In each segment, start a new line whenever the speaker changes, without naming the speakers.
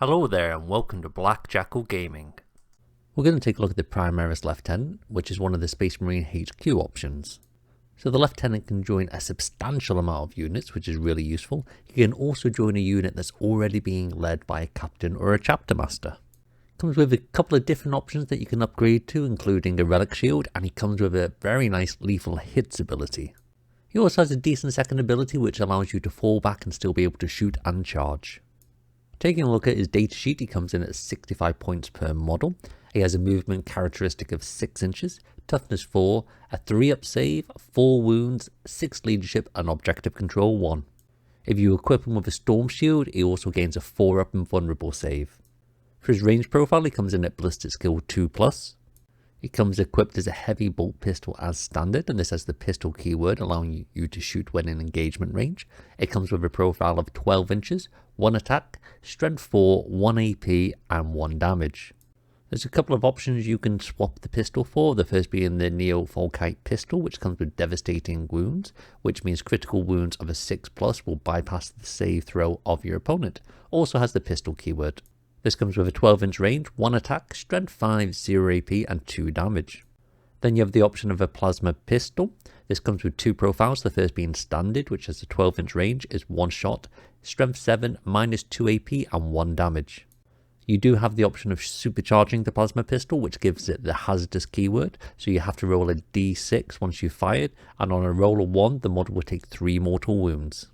Hello there and welcome to Black Jackal Gaming. We're going to take a look at the Primaris Lieutenant, which is one of the Space Marine HQ options. So the Lieutenant can join a substantial amount of units, which is really useful. He can also join a unit that's already being led by a captain or a chapter master. Comes with a couple of different options that you can upgrade to, including a relic shield, and he comes with a very nice lethal hits ability. He also has a decent second ability which allows you to fall back and still be able to shoot and charge. Taking a look at his datasheet, he comes in at 65 points per model. He has a movement characteristic of 6 inches, toughness 4, a 3-up save, 4 wounds, 6 leadership and objective control 1. If you equip him with a storm shield, he also gains a 4-up and vulnerable save. For his range profile, he comes in at ballistic skill 2+. It comes equipped as a heavy bolt pistol as standard, and this has the pistol keyword allowing you to shoot when in engagement range. It comes with a profile of 12 inches, 1 attack, strength 4, 1 AP and 1 damage. There's a couple of options you can swap the pistol for, the first being the Neo-Volkite pistol, which comes with devastating wounds, which means critical wounds of a 6+ will bypass the save throw of your opponent. Also has the pistol keyword. This comes with a 12-inch range, 1 attack, strength 5, 0 AP and 2 damage. Then you have the option of a plasma pistol. This comes with 2 profiles, the first being standard, which has a 12-inch range, is 1 shot, strength 7, minus 2 AP and 1 damage. You do have the option of supercharging the plasma pistol, which gives it the hazardous keyword, so you have to roll a d6 once you've fired, and on a roll of 1 the model will take 3 mortal wounds.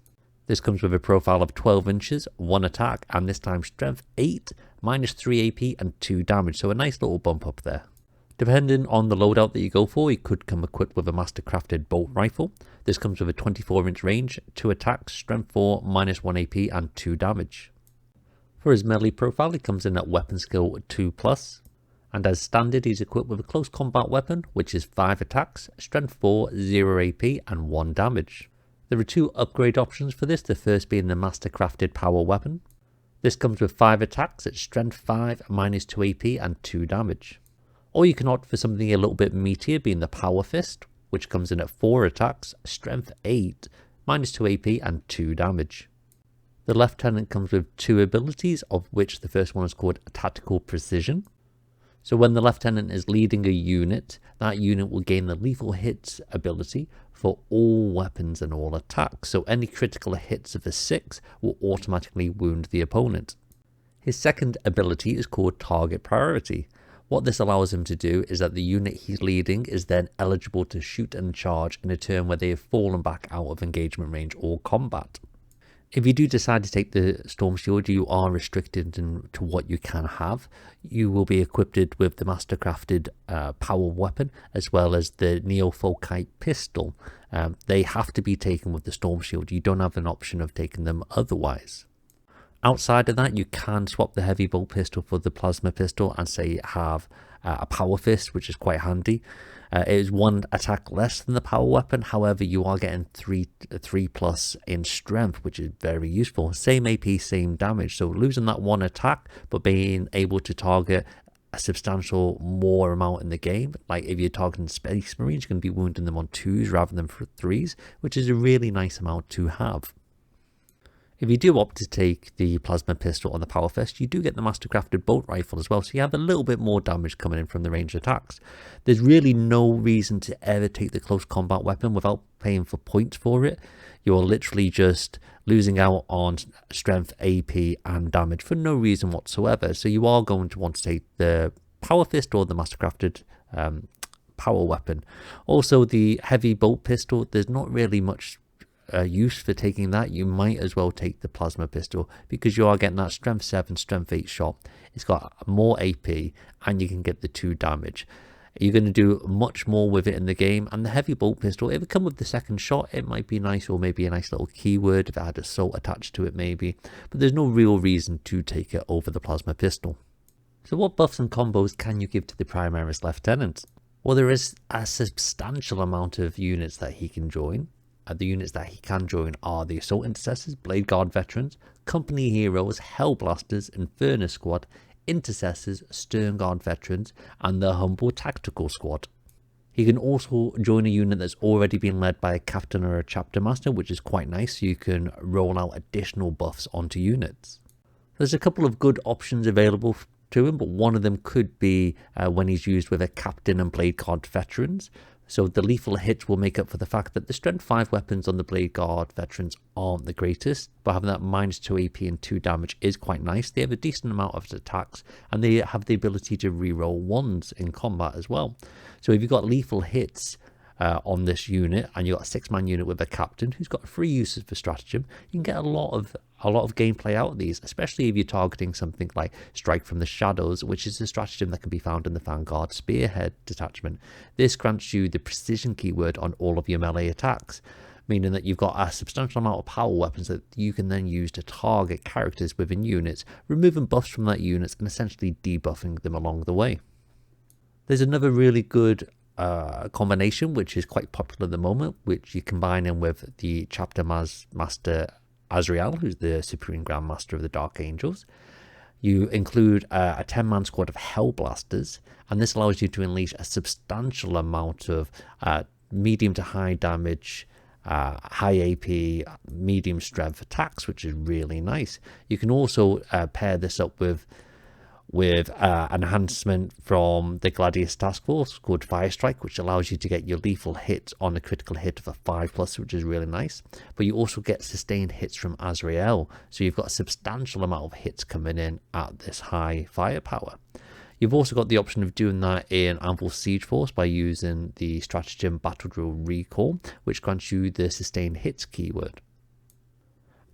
This comes with a profile of 12 inches, 1 attack, and this time strength 8, minus 3 AP and 2 damage, so a nice little bump up there. Depending on the loadout that you go for, you could come equipped with a mastercrafted bolt rifle. This comes with a 24-inch range, 2 attacks, strength 4, minus 1 AP and 2 damage. For his melee profile, he comes in at weapon skill 2+, and as standard he's equipped with a close combat weapon, which is 5 attacks, strength 4, 0 AP and 1 damage. There are 2 upgrade options for this, the first being the mastercrafted power weapon. This comes with 5 attacks at strength 5, minus 2 AP and 2 damage. Or you can opt for something a little bit meatier, being the power fist, which comes in at 4 attacks, strength 8, minus 2 AP and 2 damage. The Lieutenant comes with 2 abilities, of which the first one is called Tactical Precision. So when the Lieutenant is leading a unit, that unit will gain the lethal hits ability for all weapons and all attacks, so any critical hits of a 6 will automatically wound the opponent. His second ability is called Target Priority. What this allows him to do is that the unit he's leading is then eligible to shoot and charge in a turn where they have fallen back out of engagement range or combat. If you do decide to take the Storm Shield, you are restricted to what you can have. You will be equipped with the Mastercrafted power weapon, as well as the Neo-Volkite pistol. They have to be taken with the Storm Shield. You don't have an option of taking them otherwise. Outside of that, you can swap the heavy bolt pistol for the plasma pistol and say have a power fist, which is quite handy. It is 1 attack less than the power weapon, however you are getting 3+ in strength, which is very useful. Same AP, same damage, so losing that 1 attack but being able to target a substantial more amount in the game. Like if you're targeting Space Marines, you're going to be wounding them on 2s rather than 3s, which is a really nice amount to have. If you do opt to take the plasma pistol on the power fist, you do get the mastercrafted bolt rifle as well, so you have a little bit more damage coming in from the ranged attacks. There's really no reason to ever take the close combat weapon without paying for points for it. You're literally just losing out on strength, AP and damage for no reason whatsoever, so you are going to want to take the power fist or the mastercrafted power weapon. Also, the heavy bolt pistol, there's not really much use for taking that. You might as well take the plasma pistol because you are getting that strength 7, strength 8 shot. It's got more AP and you can get the 2 damage. You're going to do much more with it in the game, and the heavy bolt pistol, if it come with the second shot, it might be nice, or maybe a nice little keyword if it had assault attached to it maybe, but there's no real reason to take it over the plasma pistol. So what buffs and combos can you give to the Primaris Lieutenant? Well, there is a substantial amount of units that he can join. The units that he can join are the Assault Intercessors, Blade Guard Veterans, Company Heroes, Hellblasters, Inferno Squad, Intercessors, Stern Guard Veterans, and the Humble Tactical Squad. He can also join a unit that's already been led by a Captain or a Chapter Master, which is quite nice, so you can roll out additional buffs onto units. There's a couple of good options available to him, but one of them could be when he's used with a captain and blade guard veterans. So the lethal hits will make up for the fact that the strength 5 weapons on the blade guard veterans aren't the greatest, but having that -2 AP and 2 damage is quite nice. They have a decent amount of attacks, and they have the ability to reroll 1s in combat as well. So if you've got lethal hits on this unit, and you've got a 6-man unit with a captain who's got free uses for stratagem, you can get a lot of gameplay out of these, especially if you're targeting something like Strike from the Shadows, which is a stratagem that can be found in the Vanguard Spearhead detachment. This grants you the precision keyword on all of your melee attacks, meaning that you've got a substantial amount of power weapons that you can then use to target characters within units, removing buffs from that units and essentially debuffing them along the way. There's another really good combination which is quite popular at the moment, which you combine in with the Chapter Master Azrael, who's the Supreme Grandmaster of the Dark Angels. You include a 10-man squad of Hellblasters, and this allows you to unleash a substantial amount of medium to high damage, high AP, medium strength attacks, which is really nice. You can also pair this up with an enhancement from the Gladius Task Force called Fire Strike, which allows you to get your lethal hit on a critical hit of a 5+, which is really nice. But you also get sustained hits from Azrael, so you've got a substantial amount of hits coming in at this high firepower. You've also got the option of doing that in Anvil Siege Force by using the stratagem Battle Drill Recall, which grants you the sustained hits keyword,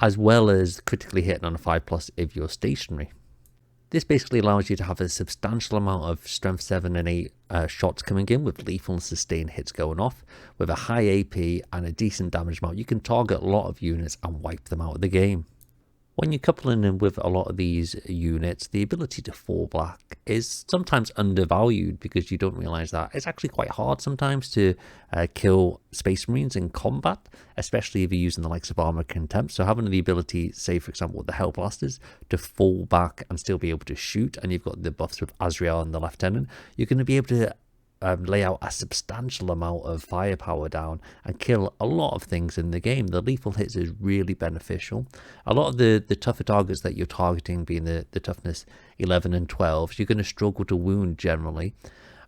as well as critically hitting on a 5+ if you're stationary. This basically allows you to have a substantial amount of strength 7 and 8 shots coming in with lethal and sustained hits going off. With a high AP and a decent damage amount, you can target a lot of units and wipe them out of the game. When you're coupling in with a lot of these units, the ability to fall back is sometimes undervalued because you don't realize that it's actually quite hard sometimes to kill Space Marines in combat, especially if you're using the likes of Armor Contempt. So having the ability, say for example with the Hellblasters, to fall back and still be able to shoot, and you've got the buffs with Azrael and the Lieutenant, you're going to be able to lay out a substantial amount of firepower down and kill a lot of things in the game. The lethal hits is really beneficial. A lot of the tougher targets that you're targeting, being the toughness 11 and 12, you're going to struggle to wound generally,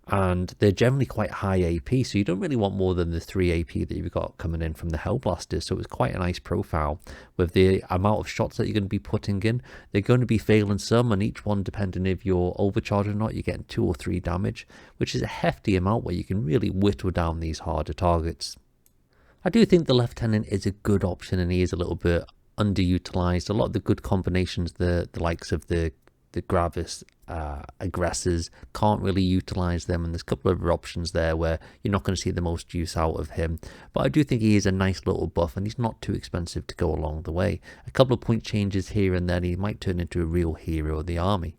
and they're generally quite high AP, so you don't really want more than the 3 AP that you've got coming in from the Hellblasters. So it's quite a nice profile with the amount of shots that you're going to be putting in. They're going to be failing some, and each one, depending if you're overcharged or not, you're getting 2 or 3 damage, which is a hefty amount where you can really whittle down these harder targets. I do think the Lieutenant is a good option, and he is a little bit underutilized. A lot of the good combinations, the likes of the Gravis aggressors, can't really utilize them, and there's a couple of other options there where you're not going to see the most use out of him. But I do think he is a nice little buff, and he's not too expensive to go along the way. A couple of point changes here and there, he might turn into a real hero of the army.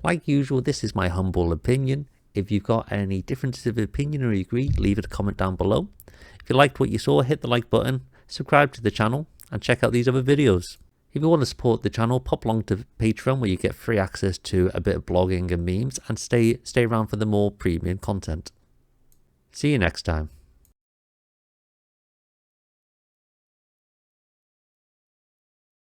Like usual, this is my humble opinion. If you've got any differences of opinion or you agree, leave it a comment down below. If you liked what you saw, hit the like button, subscribe to the channel, and check out these other videos. If you want to support the channel, pop along to Patreon, where you get free access to a bit of blogging and memes, and stay around for the more premium content. See you next time.